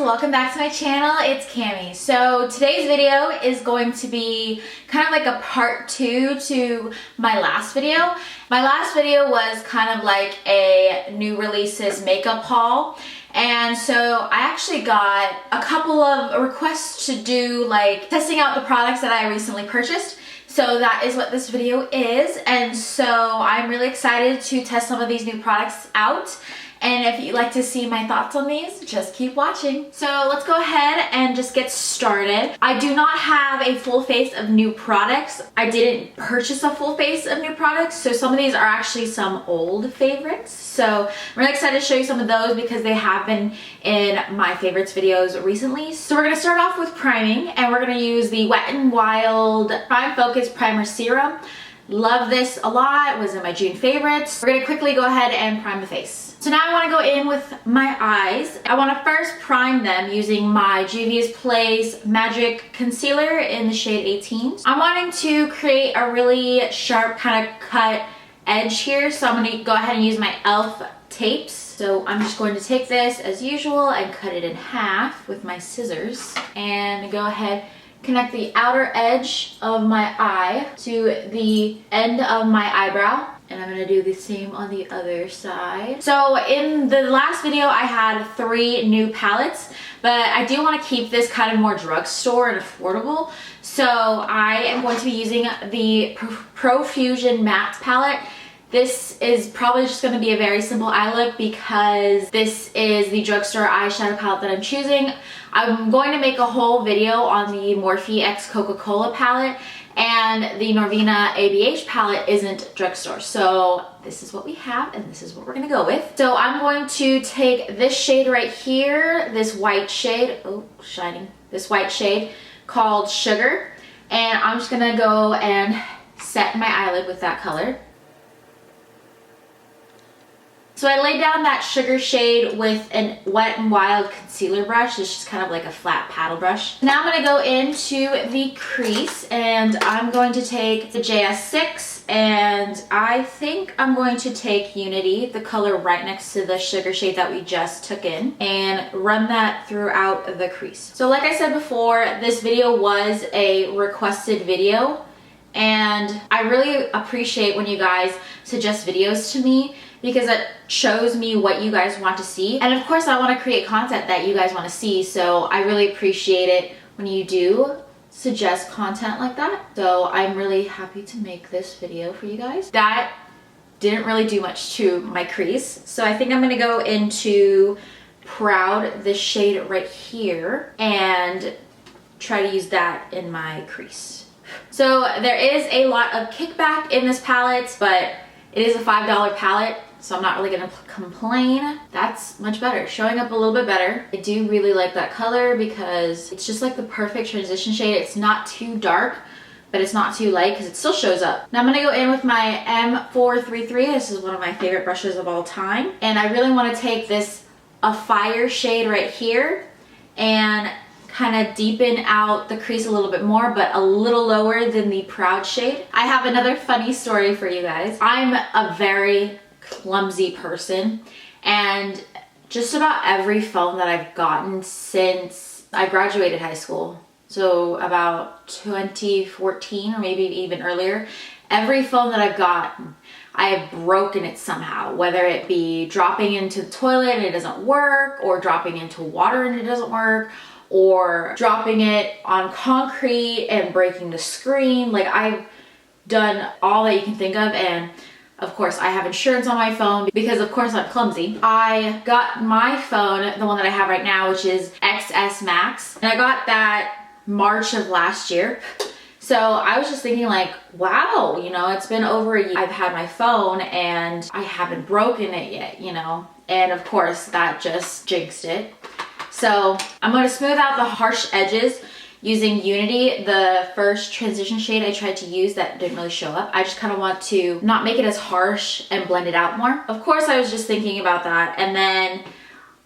welcome back to my channel. It's Cami. So today's video is going to be kind of like a part 2 to my last video. My last video was kind of like a new releases makeup haul. And so I actually got a couple of requests to do like testing out the products that I recently purchased. So that is what this video is. And so I'm really excited to test some of these new products out. And if you'd like to see my thoughts on these, just keep watching. So let's go ahead and just get started. I do not have a full face of new products. I didn't purchase a full face of new products, so some of these are actually some old favorites. So I'm really excited to show you some of those because they have been in my favorites videos recently. So we're gonna start off with priming, and we're gonna use the Wet n Wild Prime Focus Primer Serum. Love this a lot, it was in my June favorites. We're gonna quickly go ahead and prime the face. So now I want to go in with my eyes. I want to first prime them using my Juvias Place Magic Concealer in the shade 18. I'm wanting to create a really sharp kind of cut edge here, so I'm going to go ahead and use my e.l.f. tapes. So I'm just going to take this as usual and cut it in half with my scissors and go ahead connect the outer edge of my eye to the end of my eyebrow. And I'm gonna do the same on the other side. So in the last video, I had 3 new palettes, but I do want to keep this kind of more drugstore and affordable. So I am going to be using the Profusion Matte palette. This is probably just going to be a very simple eye look because this is the drugstore eyeshadow palette that I'm choosing. I'm going to make a whole video on the Morphe x Coca-Cola palette, and the Norvina ABH palette isn't drugstore. So this is what we have and this is what we're gonna go with. So I'm going to take this shade right here, this white shade, oh, shining, this white shade called Sugar, and I'm just gonna go and set my eyelid with that color. So I laid down that Sugar shade with a Wet n Wild concealer brush. It's just kind of like a flat paddle brush. Now I'm going to go into the crease, and I'm going to take the JS6, and I think I'm going to take Unity, the color right next to the Sugar shade that we just took in, and run that throughout the crease. So like I said before, this video was a requested video, and I really appreciate when you guys suggest videos to me, because it shows me what you guys want to see. And of course I want to create content that you guys want to see, so I really appreciate it when you do suggest content like that. So I'm really happy to make this video for you guys. That didn't really do much to my crease, so I think I'm gonna go into Proud, this shade right here, and try to use that in my crease. So there is a lot of kickback in this palette, but it is a $5 palette, so I'm not really gonna complain. That's much better, showing up a little bit better. I do really like that color because it's just like the perfect transition shade. It's not too dark, but it's not too light because it still shows up. Now I'm gonna go in with my M433. This is one of my favorite brushes of all time. And I really wanna take this Fire shade right here and kind of deepen out the crease a little bit more, but a little lower than the Proud shade. I have another funny story for you guys. I'm a very clumsy person, and just about every phone that I've gotten since I graduated high school, so about 2014 or maybe even earlier, every phone that I've gotten, I have broken it somehow, whether it be dropping into the toilet and it doesn't work, or dropping into water and it doesn't work, or dropping it on concrete and breaking the screen. Like, I've done all that you can think of, and of course I have insurance on my phone because of course I'm clumsy. I got my phone, the one that I have right now, which is XS Max, and I got that March of last year. So I was just thinking like, wow, you know, it's been over a year I've had my phone and I haven't broken it yet, you know, and of course that just jinxed it. So I'm going to smooth out the harsh edges using Unity, the first transition shade I tried to use that didn't really show up. I just kind of want to not make it as harsh and blend it out more. Of course, I was just thinking about that, and then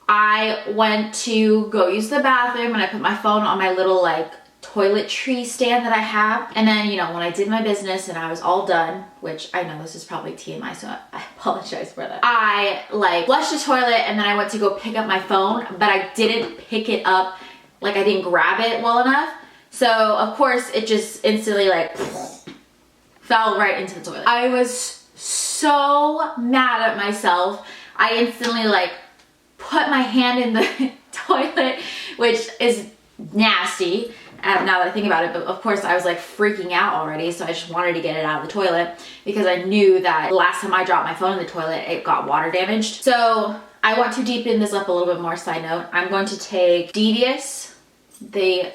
I went to go use the bathroom and I put my phone on my little like toiletry stand that I have. And then, you know, when I did my business and I was all done, which I know this is probably TMI, so I apologize for that. I like flushed the toilet and then I went to go pick up my phone, but I didn't pick it up, like I didn't grab it well enough. So of course it just instantly like fell right into the toilet. I was so mad at myself. I instantly like put my hand in the toilet, which is nasty now that I think about it, but of course I was like freaking out already, so I just wanted to get it out of the toilet because I knew that the last time I dropped my phone in the toilet it got water damaged. So I want to deepen this up a little bit more. Side note, I'm going to take Devious, the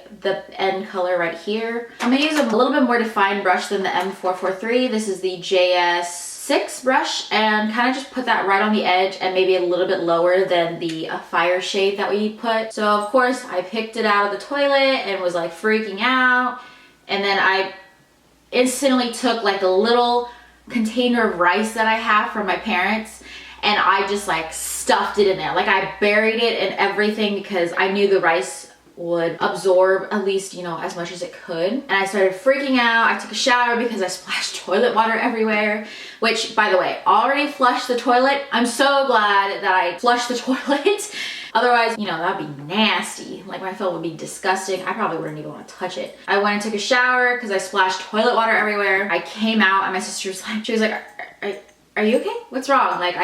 end color right here. I'm gonna use a little bit more defined brush than the M443. This is the JS6 brush, and kind of just put that right on the edge and maybe a little bit lower than the fire shade that we put. So of course I picked it out of the toilet and was like freaking out, and then I instantly took like a little container of rice that I have from my parents and I just like stuffed it in there. Like I buried it in everything because I knew the rice would absorb at least, you know, as much as it could. And I started freaking out. I took a shower because I splashed toilet water everywhere, which, by the way, already flushed the toilet. I'm so glad that I flushed the toilet. Otherwise, you know, that'd be nasty. Like my phone would be disgusting. I probably wouldn't even want to touch it. I went and took a shower because I splashed toilet water everywhere. I came out and my sister was like, she was like, are you okay? What's wrong? Like,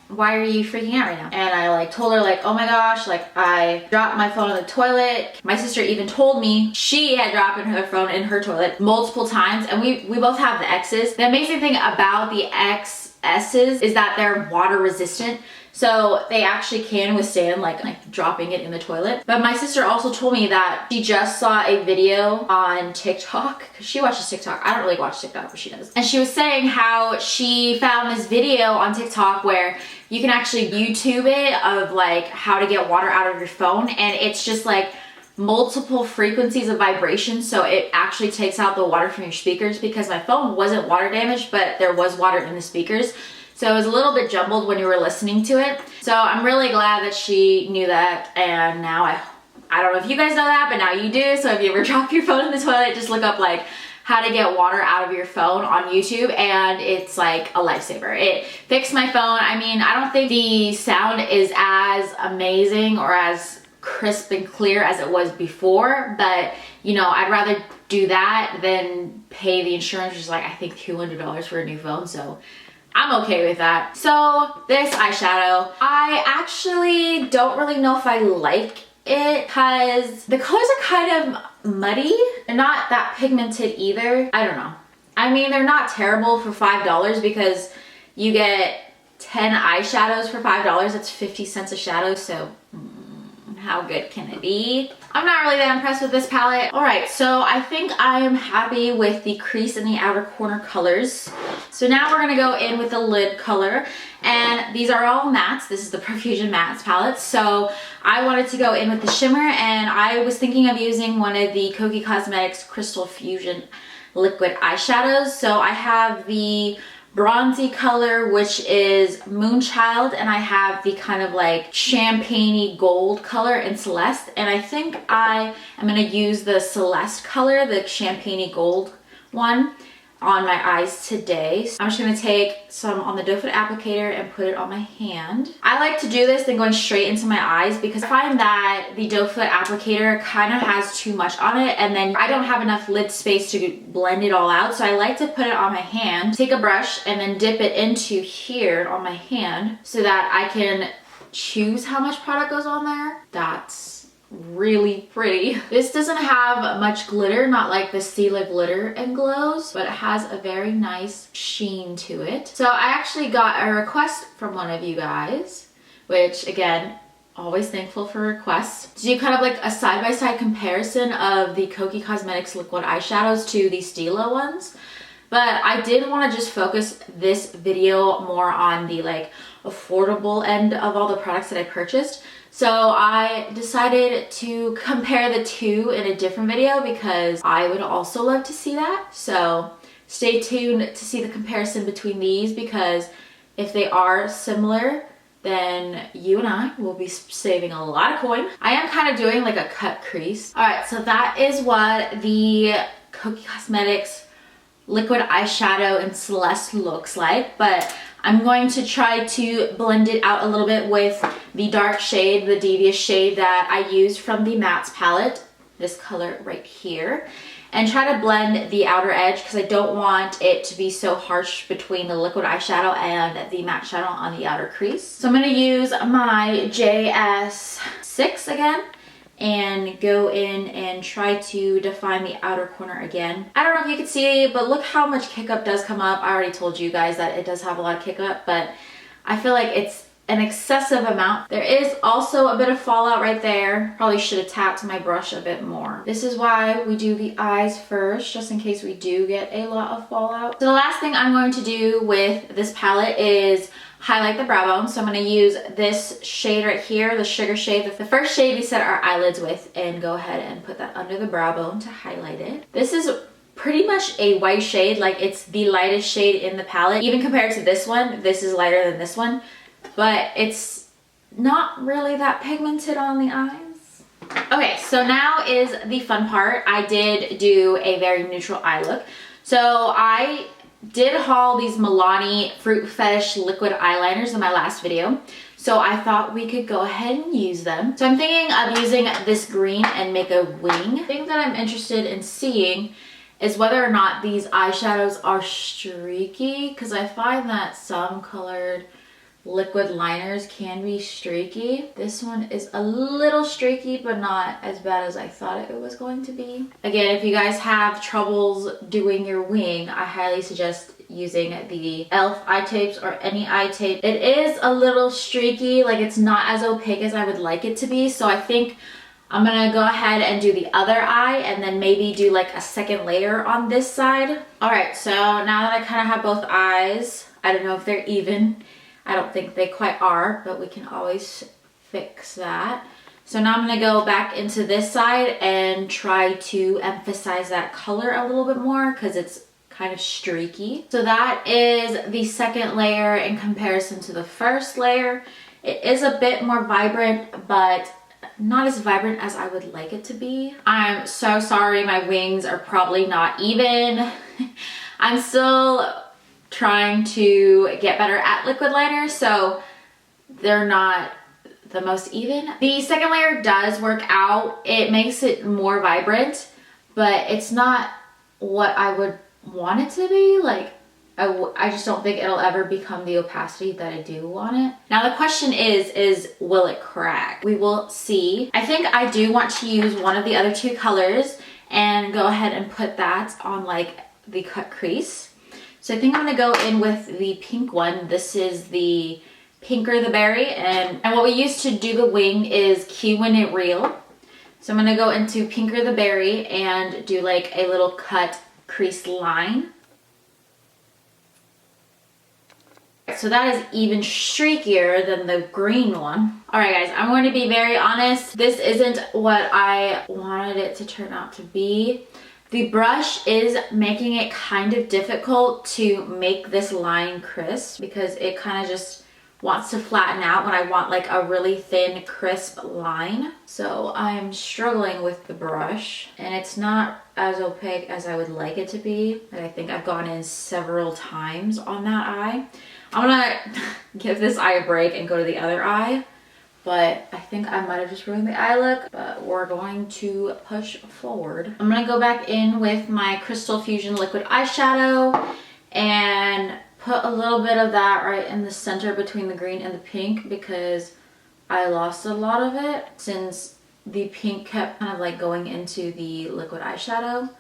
why are you freaking out right now? And I like told her like, oh my gosh, like I dropped my phone in the toilet. My sister even told me she had dropped her phone in her toilet multiple times, and we both have the X's. The amazing thing about the XS's is that they're water resistant. So they actually can withstand like dropping it in the toilet. But my sister also told me that she just saw a video on TikTok, because she watches TikTok. I don't really watch TikTok, but she does. And she was saying how she found this video on TikTok where you can actually YouTube it of like how to get water out of your phone, and it's just like multiple frequencies of vibration, so it actually takes out the water from your speakers, because my phone wasn't water damaged, but there was water in the speakers. So it was a little bit jumbled when you were listening to it. So I'm really glad that she knew that, and now I don't know if you guys know that, but now you do. So if you ever drop your phone in the toilet, just look up like how to get water out of your phone on YouTube, and it's like a lifesaver. It fixed my phone. I mean, I don't think the sound is as amazing or as crisp and clear as it was before, but you know, I'd rather do that than pay the insurance, which is like I think $200 for a new phone. So I'm okay with that. So this eyeshadow, I actually don't really know if I like it because the colors are kind of muddy and not that pigmented either. I don't know. I mean, they're not terrible for $5 because you get 10 eyeshadows for $5. That's 50 cents a shadow, so how good can it be? I'm not really that impressed with this palette. All right, so I think I am happy with the crease and the outer corner colors. So now we're gonna go in with the lid color, and these are all mattes. This is the Profusion Mattes palette. So I wanted to go in with the shimmer, and I was thinking of using one of the Kokie Cosmetics Crystal Fusion liquid eyeshadows. So I have the bronzy color, which is Moonchild, and I have the kind of like champagne-y gold color in Celeste, and I think I am going to use the Celeste color, the champagne-y gold one, on my eyes today. So I'm just going to take some on the doe foot applicator and put it on my hand. I like to do this then going straight into my eyes because I find that the doe foot applicator kind of has too much on it, and then I don't have enough lid space to blend it all out. So I like to put it on my hand, take a brush, and then dip it into here on my hand so that I can choose how much product goes on there. That's really pretty. This doesn't have much glitter, not like the Stila glitter and glows, but it has a very nice sheen to it. So I actually got a request from one of you guys, which again, always thankful for requests, to do kind of like a side-by-side comparison of the Kokie Cosmetics liquid eyeshadows to the Stila ones. But I did want to just focus this video more on the like affordable end of all the products that I purchased. So I decided to compare the two in a different video because I would also love to see that. So stay tuned to see the comparison between these, because if they are similar, then you and I will be saving a lot of coin. I am kind of doing like a cut crease. All right, so that is what the Kokie Cosmetics liquid eyeshadow in Celeste looks like, but I'm going to try to blend it out a little bit with the dark shade, the Devious shade that I used from the Mattes palette, this color right here, and try to blend the outer edge because I don't want it to be so harsh between the liquid eyeshadow and the matte shadow on the outer crease. So I'm going to use my JS6 again and go in and try to define the outer corner again. I don't know if you can see, but look how much kick up does come up. I already told you guys that it does have a lot of kick up, but I feel like it's an excessive amount. There is also a bit of fallout right there. Probably should have tapped my brush a bit more. This is why we do the eyes first, just in case we do get a lot of fallout. So the last thing I'm going to do with this palette is highlight the brow bone. So I'm going to use this shade right here, the sugar shade, the first shade we set our eyelids with, and go ahead and put that under the brow bone to highlight it. This is pretty much a white shade, like it's the lightest shade in the palette. Even compared to this one, this is lighter than this one, but it's not really that pigmented on the eyes. Okay, so now is the fun part. I did do a very neutral eye look. So I did haul these Milani Fruit Fetish liquid eyeliners in my last video, so I thought we could go ahead and use them. So I'm thinking of using this green and make a wing. The thing that I'm interested in seeing is whether or not these eyeshadows are streaky, because I find that some colored liquid liners can be streaky. This one is a little streaky, but not as bad as I thought it was going to be. Again, if you guys have troubles doing your wing, I highly suggest using the e.l.f. eye tapes or any eye tape. It is a little streaky, like it's not as opaque as I would like it to be, so I think I'm gonna go ahead and do the other eye and then maybe do like a second layer on this side. All right, so now that I kind of have both eyes, I don't know if they're even. I don't think they quite are, but we can always fix that. So now I'm gonna go back into this side and try to emphasize that color a little bit more because it's kind of streaky. So that is the second layer in comparison to the first layer. It is a bit more vibrant, but not as vibrant as I would like it to be. I'm so sorry, my wings are probably not even. I'm still trying to get better at liquid liners, so they're not the most even. The second layer does work out. It makes it more vibrant, but it's not what I would want it to be. Like, I just don't think it'll ever become the opacity that I do want it. Now the question is will it crack? We will see. I think I do want to use one of the other two colors and go ahead and put that on like the cut crease. So I think I'm gonna go in with the pink one. This is the Pinker the Berry, and what we use to do the wing is Kiwin It Real. So I'm gonna go into Pinker the Berry and do like a little cut crease line. So that is even streakier than the green one. All right guys, I'm going to be very honest. This isn't what I wanted it to turn out to be. The brush is making it kind of difficult to make this line crisp because it kind of just wants to flatten out when I want like a really thin, crisp line. So I'm struggling with the brush and it's not as opaque as I would like it to be. But I think I've gone in several times on that eye. I'm gonna give this eye a break and go to the other eye. But I think I might have just ruined the eye look, but we're going to push forward. I'm gonna go back in with my Crystal Fusion liquid eyeshadow and put a little bit of that right in the center between the green and the pink because I lost a lot of it since the pink kept kind of like going into the liquid eyeshadow.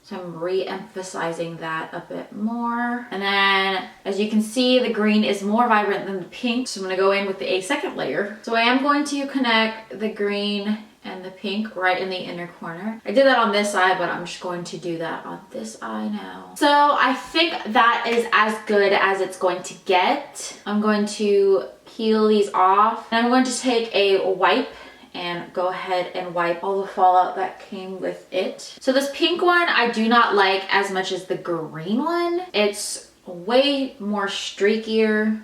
So I'm re-emphasizing that a bit more. And then, as you can see, the green is more vibrant than the pink. So I'm gonna go in with a second layer. So I am going to connect the green and the pink right in the inner corner. I did that on this eye, but I'm just going to do that on this eye now. So I think that is as good as it's going to get. I'm going to peel these off. And I'm going to take a wipe and go ahead and wipe all the fallout that came with it. So this pink one I do not like as much as the green one. It's way more streakier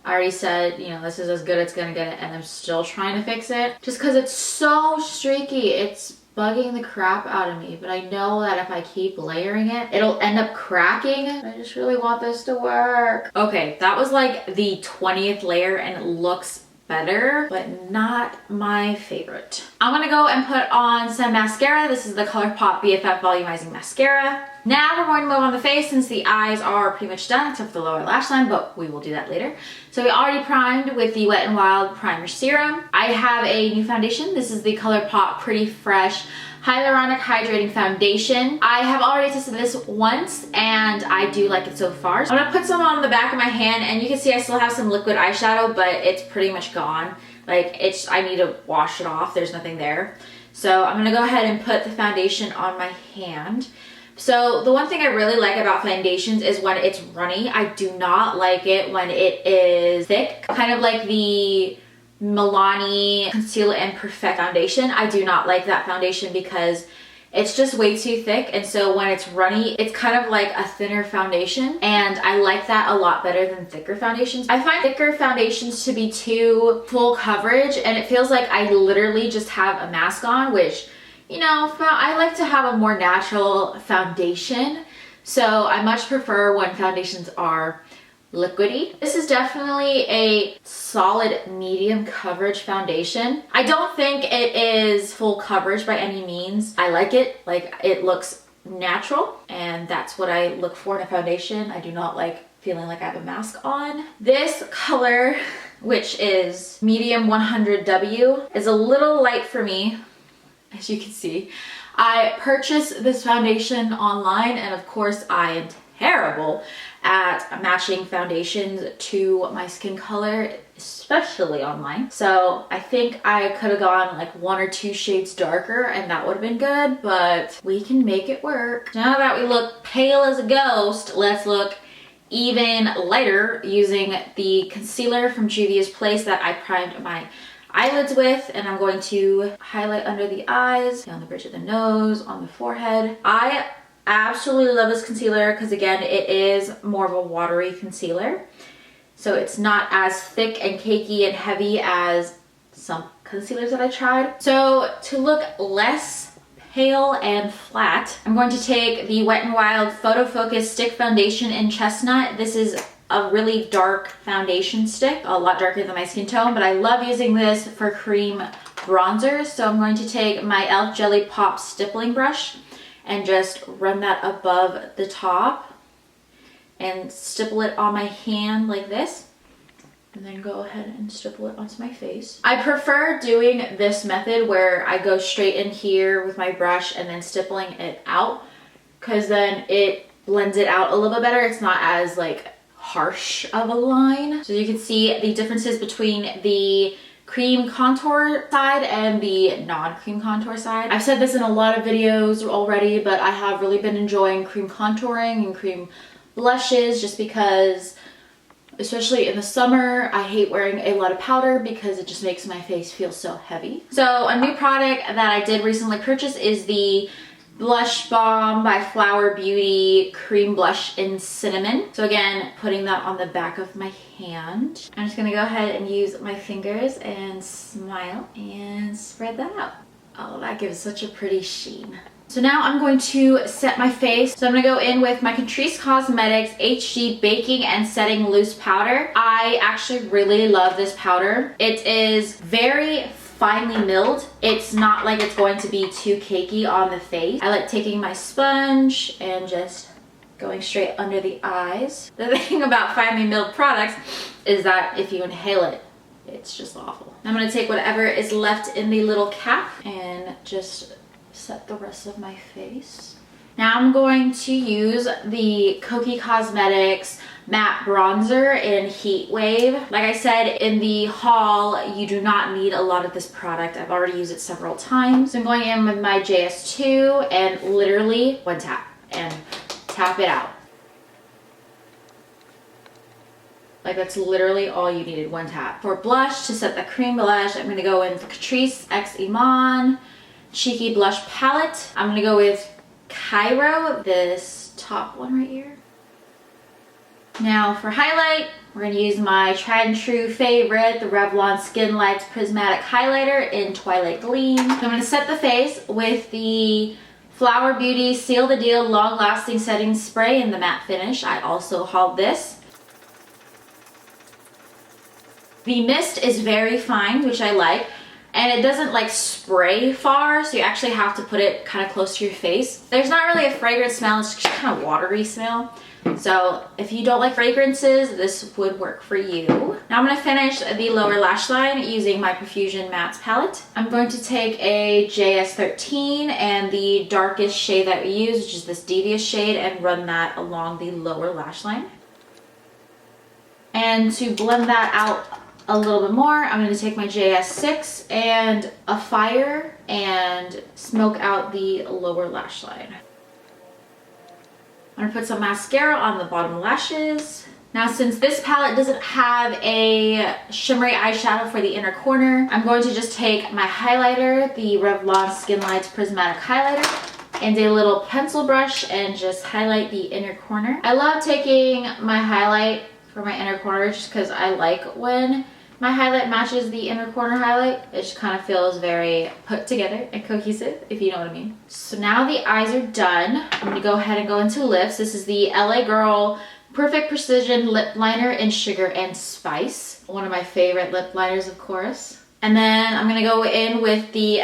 I already said, you know, this is as good as it's gonna get, and I'm still trying to fix it. Just because it's so streaky, it's bugging the crap out of me. But I know that if I keep layering it, it'll end up cracking. I just really want this to work. Okay, that was like the 20th layer and it looks better, but not my favorite. I'm gonna go and put on some mascara. This is the Colourpop BFF Volumizing Mascara. Now we're going to move on the face since the eyes are pretty much done except for the lower lash line, but we will do that later. So we already primed with the Wet n Wild Primer Serum. I have a new foundation. This is the Colourpop Pretty Fresh Hyaluronic Hydrating Foundation. I have already tested this once and I do like it so far. So I'm gonna put some on the back of my hand, and you can see I still have some liquid eyeshadow, but it's pretty much gone. Like, I need to wash it off. There's nothing there. So I'm gonna go ahead and put the foundation on my hand. So the one thing I really like about foundations is when it's runny. I do not like it when it is thick. Kind of like the Milani Conceal and Perfect foundation. I do not like that foundation because it's just way too thick, and so when it's runny, it's kind of like a thinner foundation, and I like that a lot better than thicker foundations. I find thicker foundations to be too full coverage, and it feels like I literally just have a mask on, which, you know, I like to have a more natural foundation, so I much prefer when foundations are liquidy. This is definitely a solid medium coverage foundation. I don't think it is full coverage by any means. I like it. Like, it looks natural, and that's what I look for in a foundation. I do not like feeling like I have a mask on. This color, which is medium 100W, is a little light for me, as you can see. I purchased this foundation online, and of course I am terrible at matching foundations to my skin color, especially online. So I think I could have gone like 1 or 2 shades darker and that would have been good, but we can make it work. Now that we look pale as a ghost, let's look even lighter using the concealer from Juvia's Place that I primed my eyelids with, and I'm going to highlight under the eyes, down the bridge of the nose, on the forehead. I absolutely love this concealer because, again, it is more of a watery concealer, so it's not as thick and cakey and heavy as some concealers that I tried. So to look less pale and flat, I'm going to take the Wet n Wild Photo Focus Stick Foundation in Chestnut. This is a really dark foundation stick, a lot darker than my skin tone, but I love using this for cream bronzers. So I'm going to take my e.l.f. Jelly Pop stippling brush and just run that above the top and stipple it on my hand like this, and then go ahead and stipple it onto my face. I prefer doing this method where I go straight in here with my brush and then stippling it out, because then it blends it out a little bit better. It's not as like harsh of a line. So you can see the differences between the cream contour side and the non-cream contour side. I've said this in a lot of videos already, but I have really been enjoying cream contouring and cream blushes just because, especially in the summer, I hate wearing a lot of powder because it just makes my face feel so heavy. So a new product that I did recently purchase is the Blush Balm by Flower Beauty Cream Blush in Cinnamon. So again, putting that on the back of my hand. I'm just gonna go ahead and use my fingers and smile and spread that out. Oh, that gives such a pretty sheen. So now I'm going to set my face. So I'm gonna go in with my Catrice Cosmetics HD Baking and Setting Loose Powder. I actually really love this powder. It is very finely milled. It's not like it's going to be too cakey on the face. I like taking my sponge and just going straight under the eyes. The thing about finely milled products is that if you inhale it, it's just awful. I'm gonna take whatever is left in the little cap and just set the rest of my face. Now I'm going to use the Kokie Cosmetics matte bronzer in Heatwave. Like I said in the haul, you do not need a lot of this product. I've already used it several times. So I'm going in with my JS2 and literally one tap and tap it out. Like, that's literally all you needed, one tap. For blush, to set the cream blush, I'm gonna go in with Catrice X Eman Cheeky Blush Palette. I'm gonna go with Cairo, this top one right here. Now for highlight, we're gonna use my tried and true favorite, the Revlon Skin Lights Prismatic Highlighter in Twilight Gleam. I'm gonna set the face with the Flower Beauty Seal the Deal Long Lasting Setting Spray in the matte finish. I also hauled this. The mist is very fine, which I like. And it doesn't like spray far, so you actually have to put it kind of close to your face. There's not really a fragrance smell, it's just kind of watery smell. So if you don't like fragrances, this would work for you. Now I'm gonna finish the lower lash line using my Profusion Mattes palette. I'm going to take a JS13 and the darkest shade that we use, which is this Devious shade, and run that along the lower lash line. And to blend that out a little bit more, I'm going to take my JS6 and a Fire and smoke out the lower lash line. I'm going to put some mascara on the bottom lashes. Now, since this palette doesn't have a shimmery eyeshadow for the inner corner, I'm going to just take my highlighter, the Revlon Skin Lights Prismatic Highlighter, and a little pencil brush and just highlight the inner corner. I love taking my highlight for my inner corner just because I like when my highlight matches the inner corner highlight. It just kind of feels very put together and cohesive, if you know what I mean. So now the eyes are done. I'm going to go ahead and go into lips. This is the LA Girl Perfect Precision Lip Liner in Sugar and Spice. One of my favorite lip liners, of course. And then I'm going to go in with the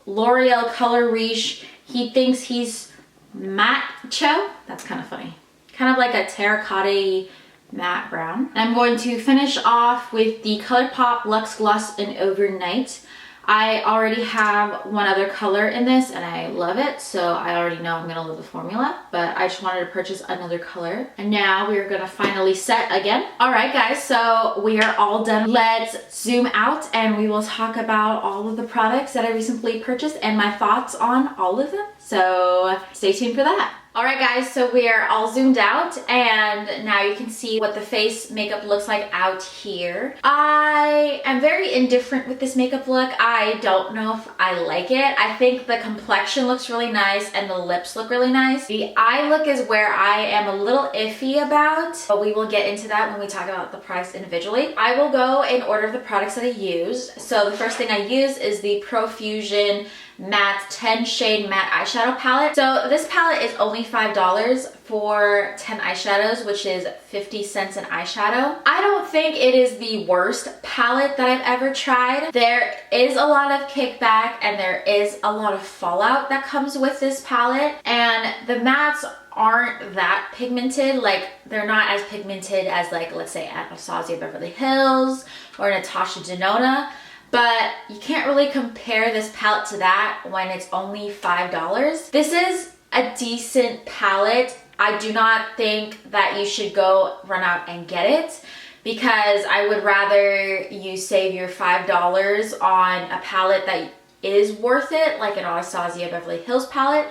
L'Oreal Color Riche He Thinks He's Macho. That's kind of funny. Kind of like a terracotta matte brown. And I'm going to finish off with the Colourpop Luxe Gloss in Overnight. I already have one other color in this and I love it, so I already know I'm gonna love the formula, but I just wanted to purchase another color. And now we're gonna finally set again. All right guys, so we are all done. Let's zoom out and we will talk about all of the products that I recently purchased and my thoughts on all of them. So stay tuned for that. Alright guys, so we are all zoomed out and now you can see what the face makeup looks like out here. I am very indifferent with this makeup look. I don't know if I like it. I think the complexion looks really nice and the lips look really nice. The eye look is where I am a little iffy about, but we will get into that when we talk about the products individually. I will go in order of the products that I used. So the first thing I used is the Profusion Matte 10 Shade Matte Eyeshadow Palette. So this palette is only $5 for 10 eyeshadows, which is 50 cents an eyeshadow. I don't think it is the worst palette that I've ever tried. There is a lot of kickback and there is a lot of fallout that comes with this palette, and the mattes aren't that pigmented. Like, they're not as pigmented as, like, let's say Anastasia Beverly Hills or Natasha Denona. But you can't really compare this palette to that when it's only $5. This is a decent palette. I do not think that you should go run out and get it, because I would rather you save your $5 on a palette that is worth it, like an Anastasia Beverly Hills palette,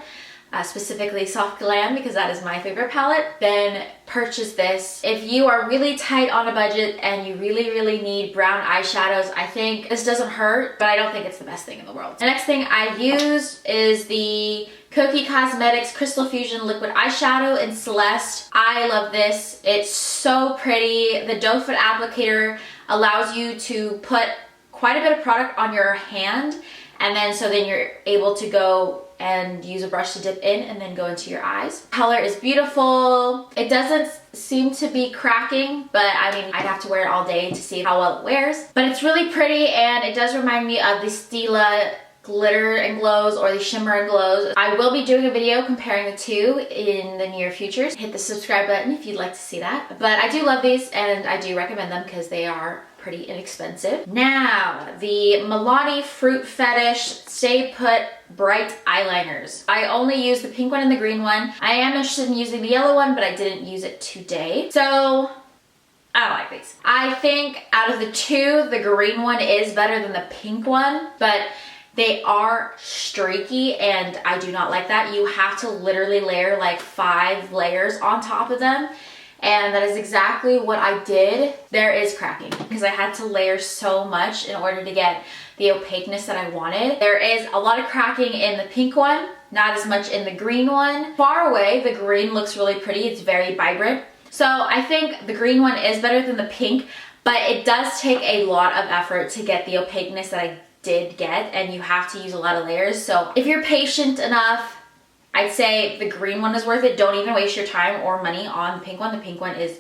specifically Soft Glam, because that is my favorite palette, then purchase this. If you are really tight on a budget and you really need brown eyeshadows, I think this doesn't hurt, but I don't think it's the best thing in the world. The next thing I used is the Kokie Cosmetics Crystal Fusion Liquid Eyeshadow in Celeste. I love this. It's so pretty. The doe foot applicator allows you to put quite a bit of product on your hand, and then you're able to go and use a brush to dip in and then go into your eyes. Color is beautiful. It doesn't seem to be cracking, but I mean, I'd have to wear it all day to see how well it wears. But it's really pretty, and it does remind me of the Stila Glitter and Glows or the Shimmer and Glows. I will be doing a video comparing the two in the near future. Hit the subscribe button if you'd like to see that. But I do love these and I do recommend them because they are pretty inexpensive. Now, the Milani Fruit Fetish Stay Put Bright Eyeliners. I only use the pink one and the green one. I am interested in using the yellow one, but I didn't use it today. So I don't like these. I think out of the two, the green one is better than the pink one, but they are streaky and I do not like that. You have to literally layer like 5 layers on top of them. And that is exactly what I did. There is cracking because I had to layer so much in order to get the opaqueness that I wanted. There is a lot of cracking in the pink one, not as much in the green one. Far away, the green looks really pretty. It's very vibrant. So I think the green one is better than the pink, but it does take a lot of effort to get the opaqueness that I did get, and you have to use a lot of layers. So if you're patient enough, I'd say the green one is worth it. Don't even waste your time or money on the pink one. The pink one is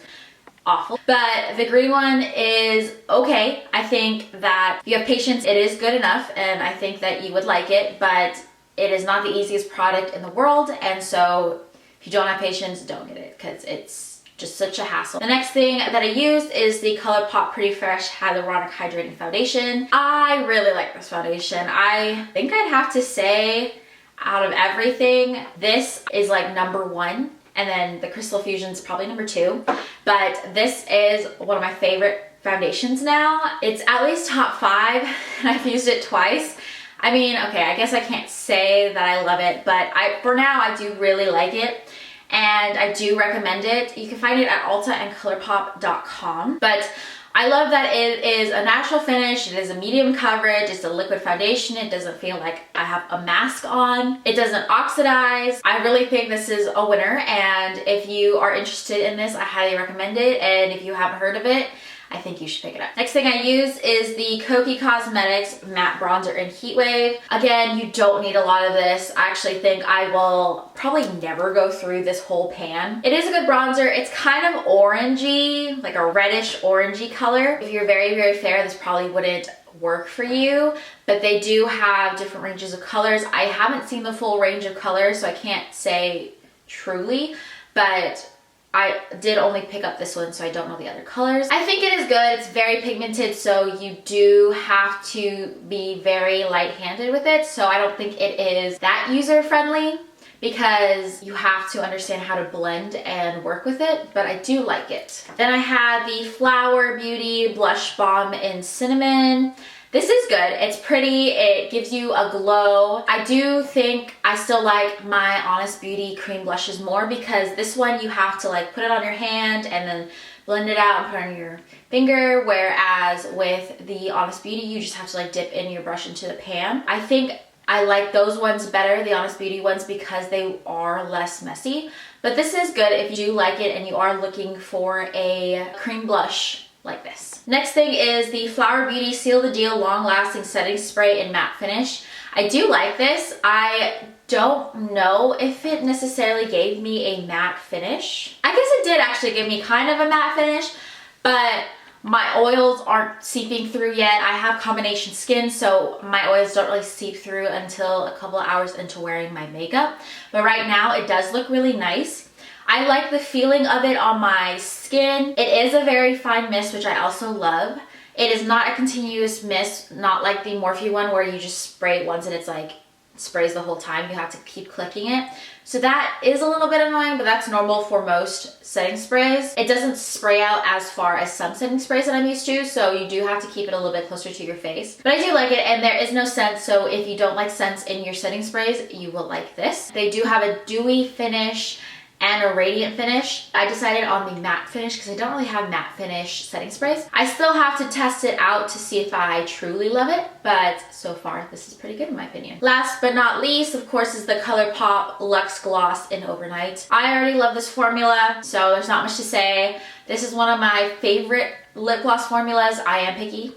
awful, but the green one is okay. I think that if you have patience, it is good enough, and I think that you would like it, but it is not the easiest product in the world, and so if you don't have patience, don't get it, because it's just such a hassle. The next thing that I used is the Colourpop Pretty Fresh Hyaluronic Hydrating Foundation. I really like this foundation. I think I'd have to say, out of everything, this is like #1. And then the Crystal Fusion's probably #2. But this is one of my favorite foundations now. It's at least top 5, and I've used it twice. I mean, okay, I guess I can't say that I love it, but for now, I do really like it. And I do recommend it. You can find it at Ulta and Colourpop.com. But I love that it is a natural finish, it is a medium coverage, it's a liquid foundation, it doesn't feel like I have a mask on, it doesn't oxidize. I really think this is a winner, and if you are interested in this, I highly recommend it, and if you haven't heard of it, I think you should pick it up. Next thing I use is the Kokie Cosmetics Matte Bronzer in Heatwave. Again, you don't need a lot of this. I actually think I will probably never go through this whole pan. It is a good bronzer. It's kind of orangey, like a reddish orangey color. If you're very, very fair, this probably wouldn't work for you, but they do have different ranges of colors. I haven't seen the full range of colors, so I can't say truly, but I did only pick up this one, so I don't know the other colors. I think it is good. It's very pigmented, so you do have to be very light-handed with it. So I don't think it is that user-friendly because you have to understand how to blend and work with it, but I do like it. Then I had the Flower Beauty Blush Balm in Cinnamon. This is good. It's pretty. It gives you a glow. I do think I still like my Honest Beauty cream blushes more because this one you have to like put it on your hand and then blend it out and put it on your finger, whereas with the Honest Beauty you just have to like dip in your brush into the pan. I think I like those ones better, the Honest Beauty ones, because they are less messy. But this is good if you do like it and you are looking for a cream blush like this. Next thing is the Flower Beauty Seal the Deal Long Lasting Setting Spray in Matte Finish. I do like this. I don't know if it necessarily gave me a matte finish. I guess it did actually give me kind of a matte finish, but my oils aren't seeping through yet. I have combination skin, so my oils don't really seep through until a couple of hours into wearing my makeup. But right now it does look really nice. I like the feeling of it on my skin. It is a very fine mist, which I also love. It is not a continuous mist, not like the Morphe one where you just spray it once and it's like sprays the whole time. You have to keep clicking it. So that is a little bit annoying, but that's normal for most setting sprays. It doesn't spray out as far as some setting sprays that I'm used to, so you do have to keep it a little bit closer to your face. But I do like it, and there is no scent, so if you don't like scents in your setting sprays, you will like this. They do have a dewy finish and a radiant finish. I decided on the matte finish because I don't really have matte finish setting sprays. I still have to test it out to see if I truly love it, but so far this is pretty good in my opinion. Last but not least, of course, is the Colourpop Luxe Gloss in Overnight. I already love this formula, so there's not much to say. This is one of my favorite lip gloss formulas. I am picky,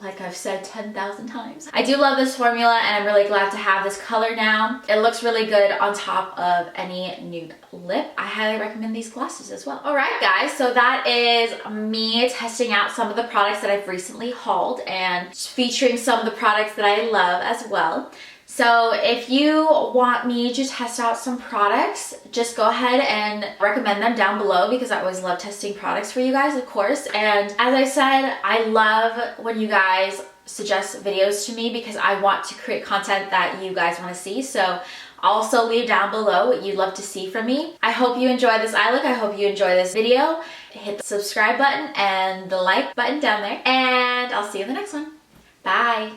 like I've said 10,000 times. I do love this formula, and I'm really glad to have this color now. It looks really good on top of any nude lip. I highly recommend these glosses as well. Alright guys, so that is me testing out some of the products that I've recently hauled and featuring some of the products that I love as well. So if you want me to test out some products, just go ahead and recommend them down below because I always love testing products for you guys, of course. And as I said, I love when you guys suggest videos to me because I want to create content that you guys want to see. So also leave down below what you'd love to see from me. I hope you enjoy this eye look. I hope you enjoy this video. Hit the subscribe button and the like button down there. And I'll see you in the next one. Bye.